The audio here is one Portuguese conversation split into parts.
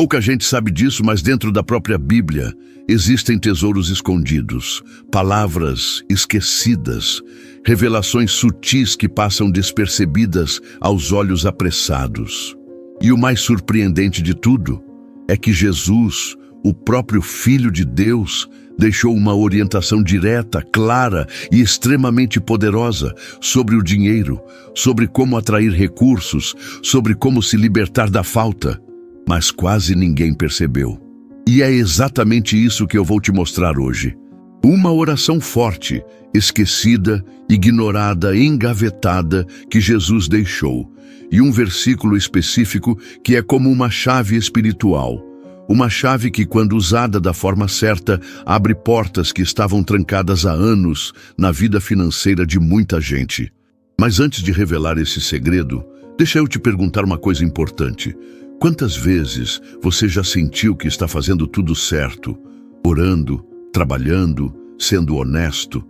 Pouca gente sabe disso, mas dentro da própria Bíblia existem tesouros escondidos, palavras esquecidas, revelações sutis que passam despercebidas aos olhos apressados. E o mais surpreendente de tudo é que Jesus, o próprio Filho de Deus, deixou uma orientação direta, clara e extremamente poderosa sobre o dinheiro, sobre como atrair recursos, sobre como se libertar da falta. Mas quase ninguém percebeu. E é exatamente isso que eu vou te mostrar hoje. Uma oração forte, esquecida, ignorada, engavetada, que Jesus deixou. E um versículo específico que é como uma chave espiritual. Uma chave que, quando usada da forma certa, abre portas que estavam trancadas há anos na vida financeira de muita gente. Mas antes de revelar esse segredo, deixa eu te perguntar uma coisa importante. Quantas vezes você já sentiu que está fazendo tudo certo, orando, trabalhando, sendo honesto,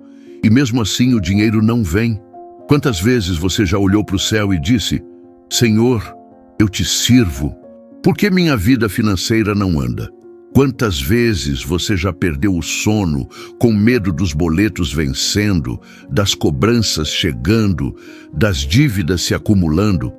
e mesmo assim o dinheiro não vem? Quantas vezes você já olhou para o céu e disse: Senhor, eu te sirvo, por que minha vida financeira não anda? Quantas vezes você já perdeu o sono com medo dos boletos vencendo, das cobranças chegando, das dívidas se acumulando?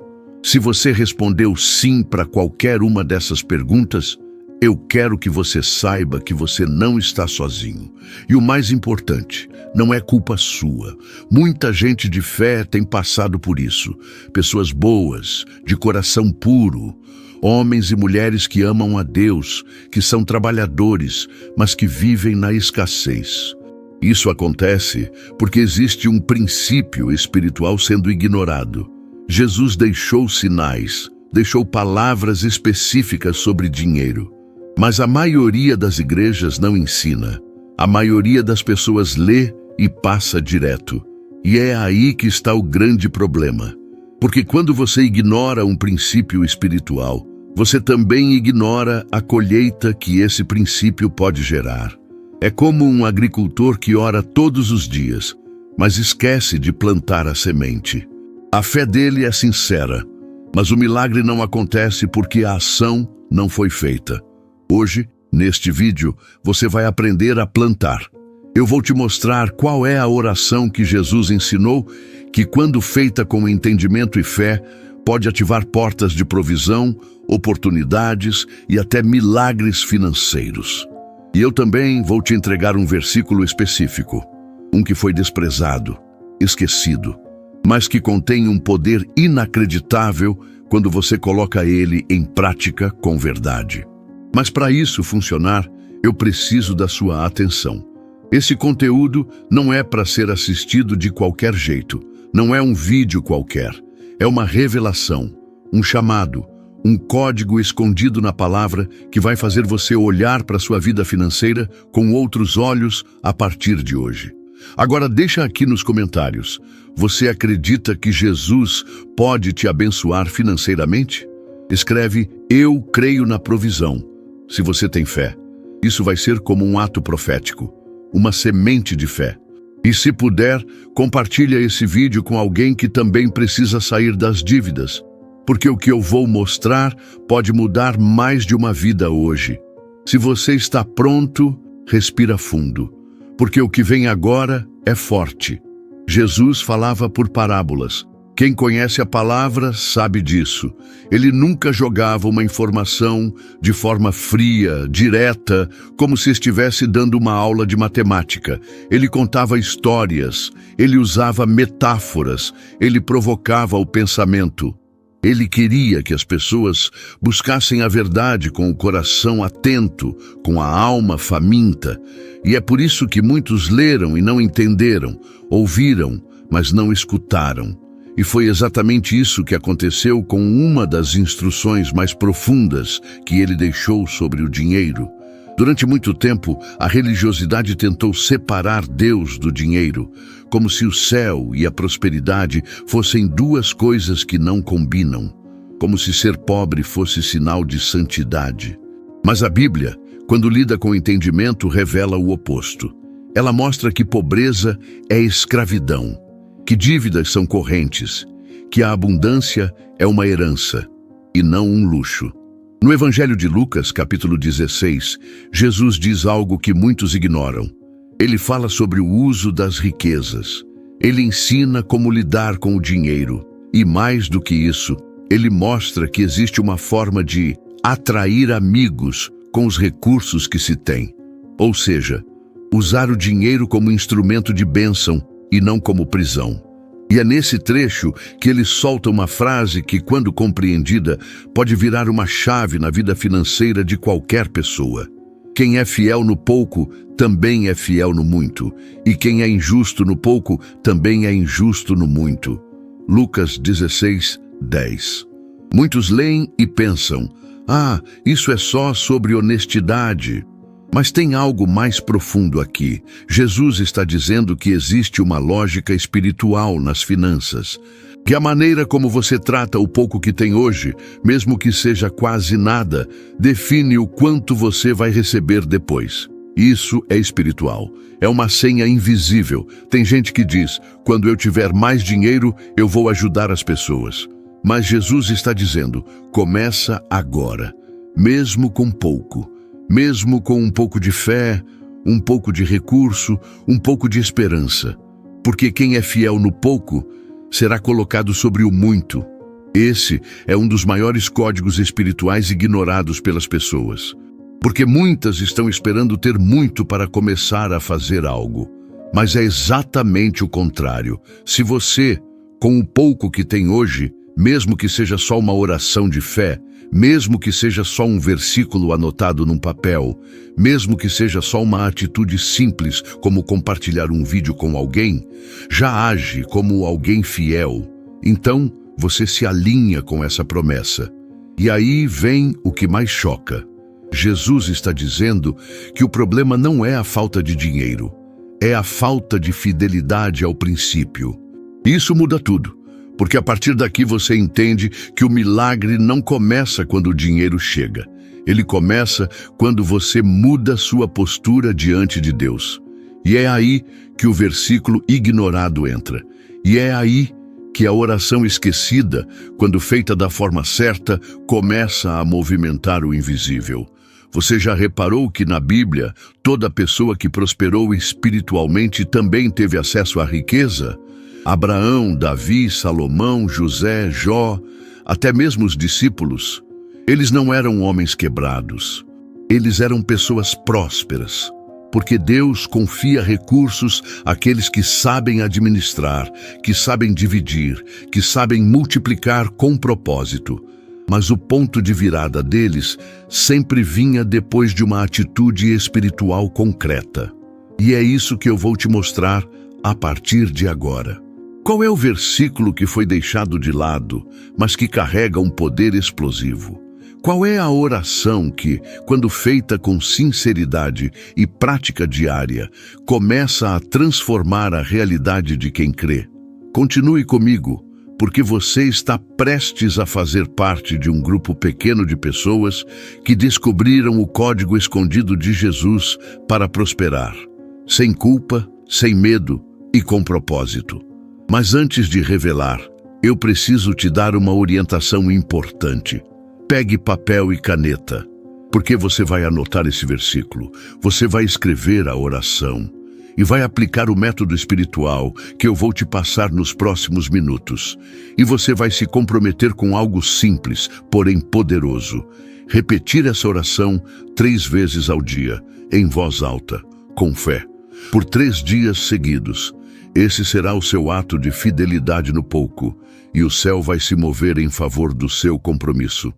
Se você respondeu sim para qualquer uma dessas perguntas, eu quero que você saiba que você não está sozinho. E o mais importante, não é culpa sua. Muita gente de fé tem passado por isso. Pessoas boas, de coração puro, homens e mulheres que amam a Deus, que são trabalhadores, mas que vivem na escassez. Isso acontece porque existe um princípio espiritual sendo ignorado. Jesus deixou sinais, deixou palavras específicas sobre dinheiro. Mas a maioria das igrejas não ensina. A maioria das pessoas lê e passa direto. E é aí que está o grande problema. Porque quando você ignora um princípio espiritual, você também ignora a colheita que esse princípio pode gerar. É como um agricultor que ora todos os dias, mas esquece de plantar a semente. A fé dele é sincera, mas o milagre não acontece porque a ação não foi feita. Hoje, neste vídeo, você vai aprender a plantar. Eu vou te mostrar qual é a oração que Jesus ensinou, que quando feita com entendimento e fé, pode ativar portas de provisão, oportunidades e até milagres financeiros. E eu também vou te entregar um versículo específico, um que foi desprezado, esquecido, mas que contém um poder inacreditável quando você coloca ele em prática com verdade. Mas para isso funcionar, eu preciso da sua atenção. Esse conteúdo não é para ser assistido de qualquer jeito, não é um vídeo qualquer, é uma revelação, um chamado, um código escondido na palavra que vai fazer você olhar para a sua vida financeira com outros olhos a partir de hoje. Agora deixa aqui nos comentários, você acredita que Jesus pode te abençoar financeiramente? Escreve, eu creio na provisão. Se você tem fé, isso vai ser como um ato profético, uma semente de fé. E se puder, compartilha esse vídeo com alguém que também precisa sair das dívidas, porque o que eu vou mostrar pode mudar mais de uma vida hoje. Se você está pronto, respira fundo, porque o que vem agora é forte. Jesus falava por parábolas. Quem conhece a palavra sabe disso. Ele nunca jogava uma informação de forma fria, direta, como se estivesse dando uma aula de matemática. Ele contava histórias, ele usava metáforas, ele provocava o pensamento. Ele queria que as pessoas buscassem a verdade com o coração atento, com a alma faminta. E é por isso que muitos leram e não entenderam, ouviram, mas não escutaram. E foi exatamente isso que aconteceu com uma das instruções mais profundas que ele deixou sobre o dinheiro. Durante muito tempo, a religiosidade tentou separar Deus do dinheiro, como se o céu e a prosperidade fossem duas coisas que não combinam, como se ser pobre fosse sinal de santidade. Mas a Bíblia, quando lida com entendimento, revela o oposto. Ela mostra que pobreza é escravidão, que dívidas são correntes, que a abundância é uma herança e não um luxo. No Evangelho de Lucas, capítulo 16, Jesus diz algo que muitos ignoram. Ele fala sobre o uso das riquezas. Ele ensina como lidar com o dinheiro. E mais do que isso, ele mostra que existe uma forma de atrair amigos com os recursos que se tem. Ou seja, usar o dinheiro como instrumento de bênção e não como prisão. E é nesse trecho que ele solta uma frase que, quando compreendida, pode virar uma chave na vida financeira de qualquer pessoa. Quem é fiel no pouco, também é fiel no muito. E quem é injusto no pouco, também é injusto no muito. Lucas 16, 10. Muitos leem e pensam, isso é só sobre honestidade. Mas tem algo mais profundo aqui. Jesus está dizendo que existe uma lógica espiritual nas finanças. Que a maneira como você trata o pouco que tem hoje, mesmo que seja quase nada, define o quanto você vai receber depois. Isso é espiritual. É uma senha invisível. Tem gente que diz, quando eu tiver mais dinheiro, eu vou ajudar as pessoas. Mas Jesus está dizendo, começa agora, mesmo com pouco. Mesmo com um pouco de fé, um pouco de recurso, um pouco de esperança. Porque quem é fiel no pouco será colocado sobre o muito. Esse é um dos maiores códigos espirituais ignorados pelas pessoas. Porque muitas estão esperando ter muito para começar a fazer algo. Mas é exatamente o contrário. Se você, com o pouco que tem hoje, mesmo que seja só uma oração de fé, mesmo que seja só um versículo anotado num papel, mesmo que seja só uma atitude simples, como compartilhar um vídeo com alguém, já age como alguém fiel. Então, você se alinha com essa promessa. E aí vem o que mais choca. Jesus está dizendo que o problema não é a falta de dinheiro, é a falta de fidelidade ao princípio. Isso muda tudo. Porque a partir daqui você entende que o milagre não começa quando o dinheiro chega. Ele começa quando você muda sua postura diante de Deus. E é aí que o versículo ignorado entra. E é aí que a oração esquecida, quando feita da forma certa, começa a movimentar o invisível. Você já reparou que na Bíblia, toda pessoa que prosperou espiritualmente também teve acesso à riqueza? Abraão, Davi, Salomão, José, Jó, até mesmo os discípulos, eles não eram homens quebrados. Eles eram pessoas prósperas, porque Deus confia recursos àqueles que sabem administrar, que sabem dividir, que sabem multiplicar com propósito. Mas o ponto de virada deles sempre vinha depois de uma atitude espiritual concreta. E é isso que eu vou te mostrar a partir de agora. Qual é o versículo que foi deixado de lado, mas que carrega um poder explosivo? Qual é a oração que, quando feita com sinceridade e prática diária, começa a transformar a realidade de quem crê? Continue comigo, porque você está prestes a fazer parte de um grupo pequeno de pessoas que descobriram o código escondido de Jesus para prosperar, sem culpa, sem medo e com propósito. Mas antes de revelar, eu preciso te dar uma orientação importante. Pegue papel e caneta, porque você vai anotar esse versículo, você vai escrever a oração e vai aplicar o método espiritual que eu vou te passar nos próximos minutos. E você vai se comprometer com algo simples, porém poderoso. Repetir essa oração 3 vezes ao dia, em voz alta, com fé, por 3 dias seguidos. Esse será o seu ato de fidelidade no pouco, e o céu vai se mover em favor do seu compromisso.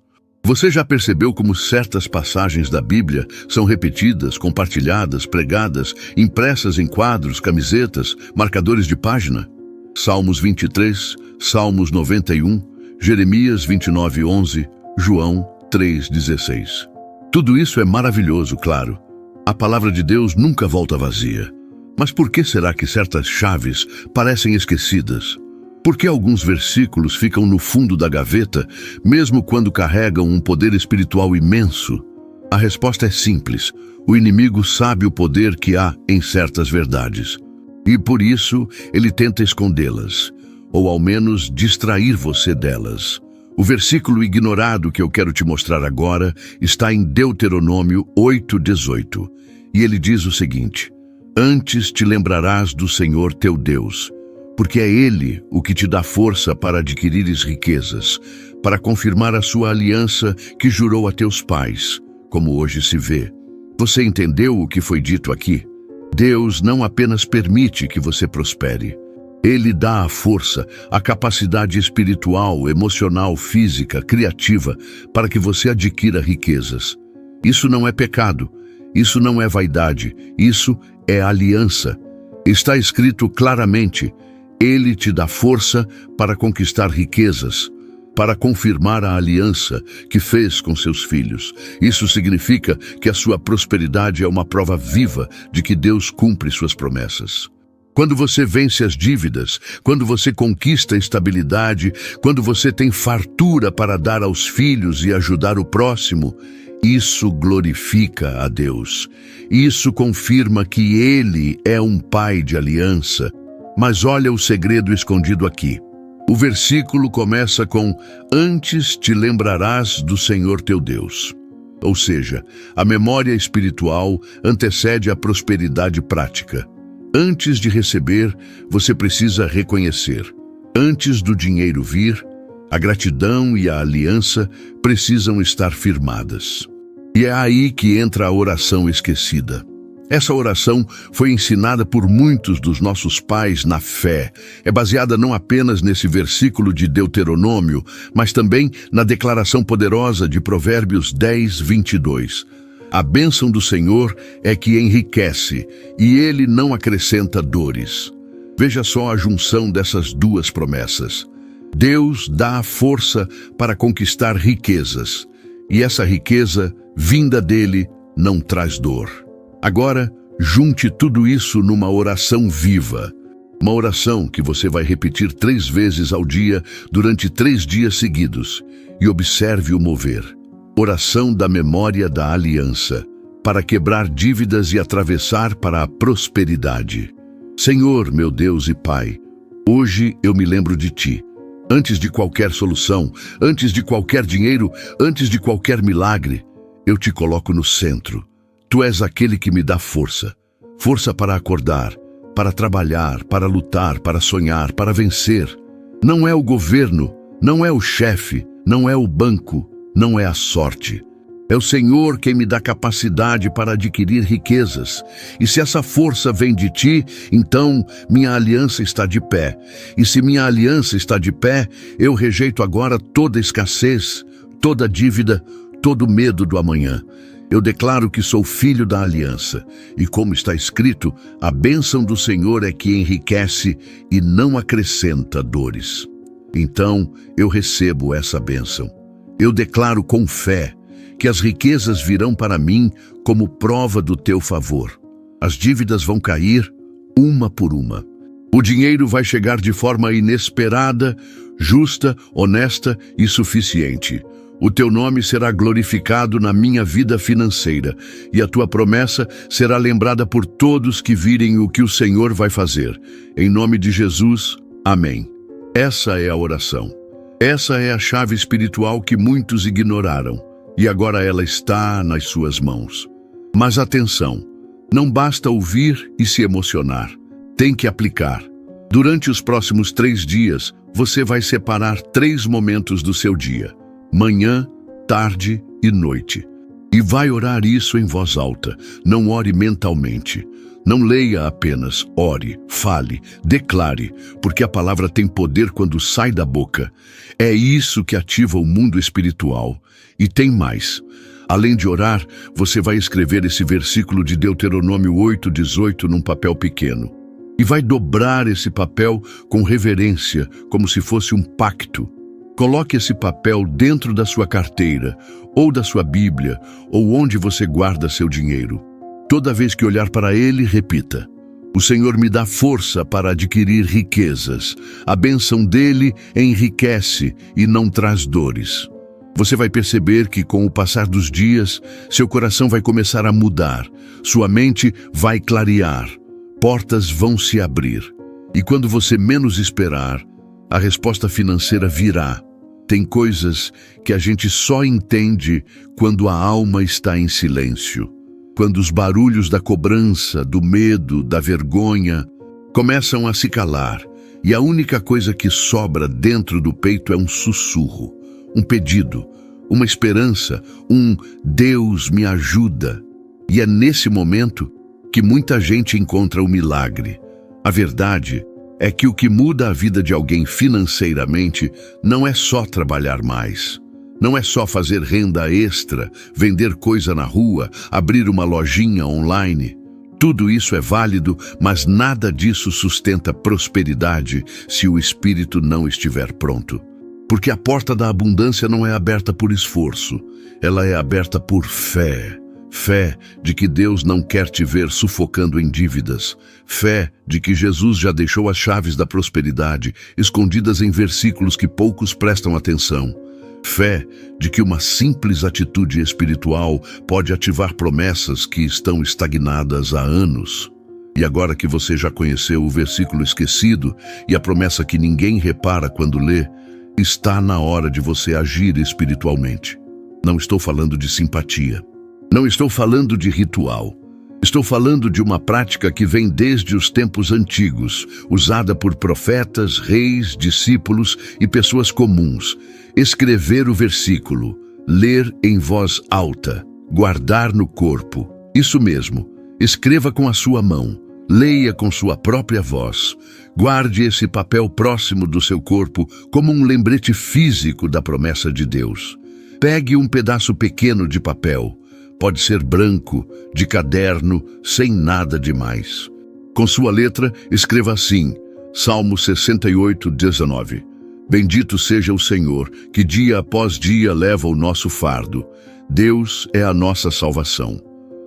Você já percebeu como certas passagens da Bíblia são repetidas, compartilhadas, pregadas, impressas em quadros, camisetas, marcadores de página? Salmos 23, Salmos 91, Jeremias 29:11, João 3:16. Tudo isso é maravilhoso, claro. A palavra de Deus nunca volta vazia. Mas por que será que certas chaves parecem esquecidas? Por que alguns versículos ficam no fundo da gaveta, mesmo quando carregam um poder espiritual imenso? A resposta é simples. O inimigo sabe o poder que há em certas verdades. E por isso, ele tenta escondê-las, ou ao menos distrair você delas. O versículo ignorado que eu quero te mostrar agora está em Deuteronômio 8:18. E ele diz o seguinte: Antes te lembrarás do Senhor teu Deus, porque é Ele o que te dá força para adquirires riquezas, para confirmar a sua aliança que jurou a teus pais, como hoje se vê. Você entendeu o que foi dito aqui? Deus não apenas permite que você prospere. Ele dá a força, a capacidade espiritual, emocional, física, criativa, para que você adquira riquezas. Isso não é pecado, isso não é vaidade, isso é aliança. Está escrito claramente: Ele te dá força para conquistar riquezas, para confirmar a aliança que fez com seus filhos. Isso significa que a sua prosperidade é uma prova viva de que Deus cumpre suas promessas. Quando você vence as dívidas, quando você conquista a estabilidade, quando você tem fartura para dar aos filhos e ajudar o próximo, isso glorifica a Deus. Isso confirma que Ele é um pai de aliança. Mas olha o segredo escondido aqui. O versículo começa com: Antes te lembrarás do Senhor teu Deus. Ou seja, a memória espiritual antecede a prosperidade prática. Antes de receber, você precisa reconhecer. Antes do dinheiro vir, a gratidão e a aliança precisam estar firmadas. E é aí que entra a oração esquecida. Essa oração foi ensinada por muitos dos nossos pais na fé. É baseada não apenas nesse versículo de Deuteronômio, mas também na declaração poderosa de Provérbios 10:22. A bênção do Senhor é que enriquece, e Ele não acrescenta dores. Veja só a junção dessas duas promessas. Deus dá a força para conquistar riquezas, e essa riqueza, vinda dele, não traz dor. Agora, junte tudo isso numa oração viva. Uma oração que você vai repetir 3 vezes ao dia durante 3 dias seguidos, e observe o mover. Oração da memória da aliança, para quebrar dívidas e atravessar para a prosperidade. Senhor, meu Deus e Pai, hoje eu me lembro de Ti. Antes de qualquer solução, antes de qualquer dinheiro, antes de qualquer milagre, eu Te coloco no centro. Tu és aquele que me dá força. Força para acordar, para trabalhar, para lutar, para sonhar, para vencer. Não é o governo, não é o chefe, não é o banco, não é a sorte. É o Senhor quem me dá capacidade para adquirir riquezas. E se essa força vem de Ti, então minha aliança está de pé. E se minha aliança está de pé, eu rejeito agora toda escassez, toda dívida, todo medo do amanhã. Eu declaro que sou filho da aliança. E como está escrito, a bênção do Senhor é que enriquece e não acrescenta dores. Então eu recebo essa bênção. Eu declaro com fé que as riquezas virão para mim como prova do Teu favor. As dívidas vão cair uma por uma. O dinheiro vai chegar de forma inesperada, justa, honesta e suficiente. O Teu nome será glorificado na minha vida financeira e a Tua promessa será lembrada por todos que virem o que o Senhor vai fazer. Em nome de Jesus, amém. Essa é a oração. Essa é a chave espiritual que muitos ignoraram, e agora ela está nas suas mãos. Mas atenção, não basta ouvir e se emocionar, tem que aplicar. Durante os próximos 3 dias, você vai separar 3 momentos do seu dia: manhã, tarde e noite. E vai orar isso em voz alta, não ore mentalmente. Não leia apenas, ore, fale, declare, porque a palavra tem poder quando sai da boca. É isso que ativa o mundo espiritual. E tem mais. Além de orar, você vai escrever esse versículo de Deuteronômio 8:18 num papel pequeno. E vai dobrar esse papel com reverência, como se fosse um pacto. Coloque esse papel dentro da sua carteira, ou da sua Bíblia, ou onde você guarda seu dinheiro. Toda vez que olhar para ele, repita: O Senhor me dá força para adquirir riquezas. A bênção dele enriquece e não traz dores. Você vai perceber que, com o passar dos dias, seu coração vai começar a mudar, sua mente vai clarear, portas vão se abrir. E quando você menos esperar, a resposta financeira virá. Tem coisas que a gente só entende quando a alma está em silêncio, quando os barulhos da cobrança, do medo, da vergonha começam a se calar e a única coisa que sobra dentro do peito é um sussurro, um pedido, uma esperança, um Deus me ajuda. E é nesse momento que muita gente encontra o milagre. A verdade é que o que muda a vida de alguém financeiramente não é só trabalhar mais. Não é só fazer renda extra, vender coisa na rua, abrir uma lojinha online. Tudo isso é válido, mas nada disso sustenta prosperidade se o espírito não estiver pronto. Porque a porta da abundância não é aberta por esforço, ela é aberta por fé. Fé de que Deus não quer te ver sufocando em dívidas. Fé de que Jesus já deixou as chaves da prosperidade escondidas em versículos que poucos prestam atenção. Fé de que uma simples atitude espiritual pode ativar promessas que estão estagnadas há anos. E agora que você já conheceu o versículo esquecido e a promessa que ninguém repara quando lê, está na hora de você agir espiritualmente. Não estou falando de simpatia. Não estou falando de ritual. Estou falando de uma prática que vem desde os tempos antigos, usada por profetas, reis, discípulos e pessoas comuns. Escrever o versículo, ler em voz alta, guardar no corpo. Isso mesmo, escreva com a sua mão, leia com sua própria voz. Guarde esse papel próximo do seu corpo como um lembrete físico da promessa de Deus. Pegue um pedaço pequeno de papel. Pode ser branco, de caderno, sem nada demais. Com sua letra, escreva assim, Salmo 68, 19. Bendito seja o Senhor, que dia após dia leva o nosso fardo. Deus é a nossa salvação.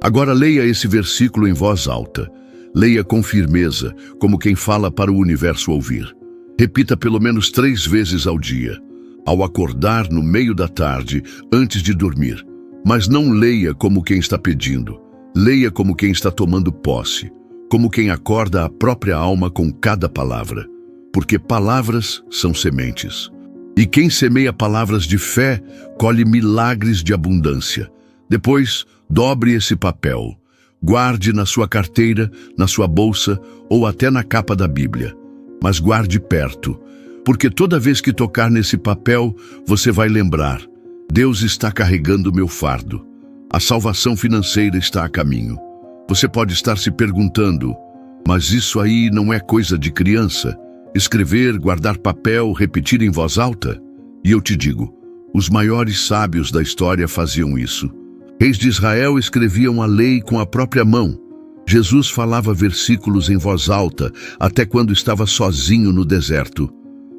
Agora leia esse versículo em voz alta. Leia com firmeza, como quem fala para o universo ouvir. Repita pelo menos 3 vezes ao dia. Ao acordar no meio da tarde, antes de dormir. Mas não leia como quem está pedindo. Leia como quem está tomando posse. Como quem acorda a própria alma com cada palavra. Porque palavras são sementes. E quem semeia palavras de fé, colhe milagres de abundância. Depois, dobre esse papel. Guarde na sua carteira, na sua bolsa ou até na capa da Bíblia. Mas guarde perto, porque toda vez que tocar nesse papel, você vai lembrar: Deus está carregando o meu fardo. A salvação financeira está a caminho. Você pode estar se perguntando, mas isso aí não é coisa de criança? Escrever, guardar papel, repetir em voz alta? E eu te digo, os maiores sábios da história faziam isso. Reis de Israel escreviam a lei com a própria mão. Jesus falava versículos em voz alta, até quando estava sozinho no deserto.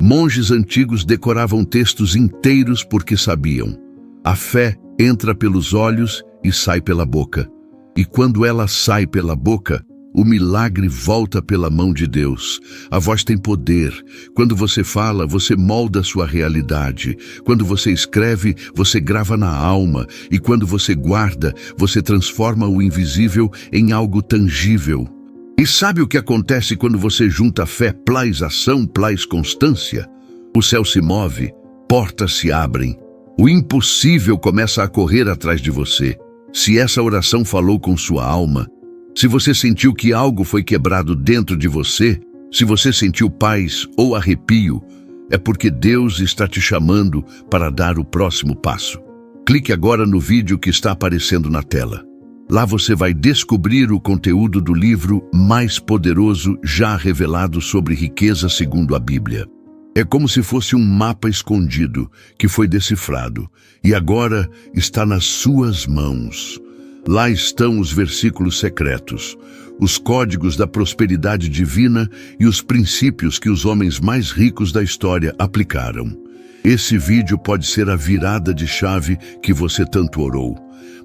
Monges antigos decoravam textos inteiros porque sabiam. A fé entra pelos olhos e sai pela boca. E quando ela sai pela boca, o milagre volta pela mão de Deus. A voz tem poder. Quando você fala, você molda a sua realidade. Quando você escreve, você grava na alma. E quando você guarda, você transforma o invisível em algo tangível. E sabe o que acontece quando você junta fé plus ação plus constância? O céu se move, portas se abrem. O impossível começa a correr atrás de você. Se essa oração falou com sua alma, se você sentiu que algo foi quebrado dentro de você, se você sentiu paz ou arrepio, é porque Deus está te chamando para dar o próximo passo. Clique agora no vídeo que está aparecendo na tela. Lá você vai descobrir o conteúdo do livro mais poderoso já revelado sobre riqueza segundo a Bíblia. É como se fosse um mapa escondido que foi decifrado e agora está nas suas mãos. Lá estão os versículos secretos, os códigos da prosperidade divina e os princípios que os homens mais ricos da história aplicaram. Esse vídeo pode ser a virada de chave que você tanto orou,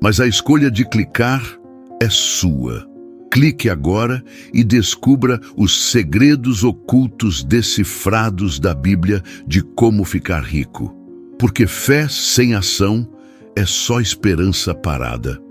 mas a escolha de clicar é sua. Clique agora e descubra os segredos ocultos decifrados da Bíblia de como ficar rico. Porque fé sem ação é só esperança parada.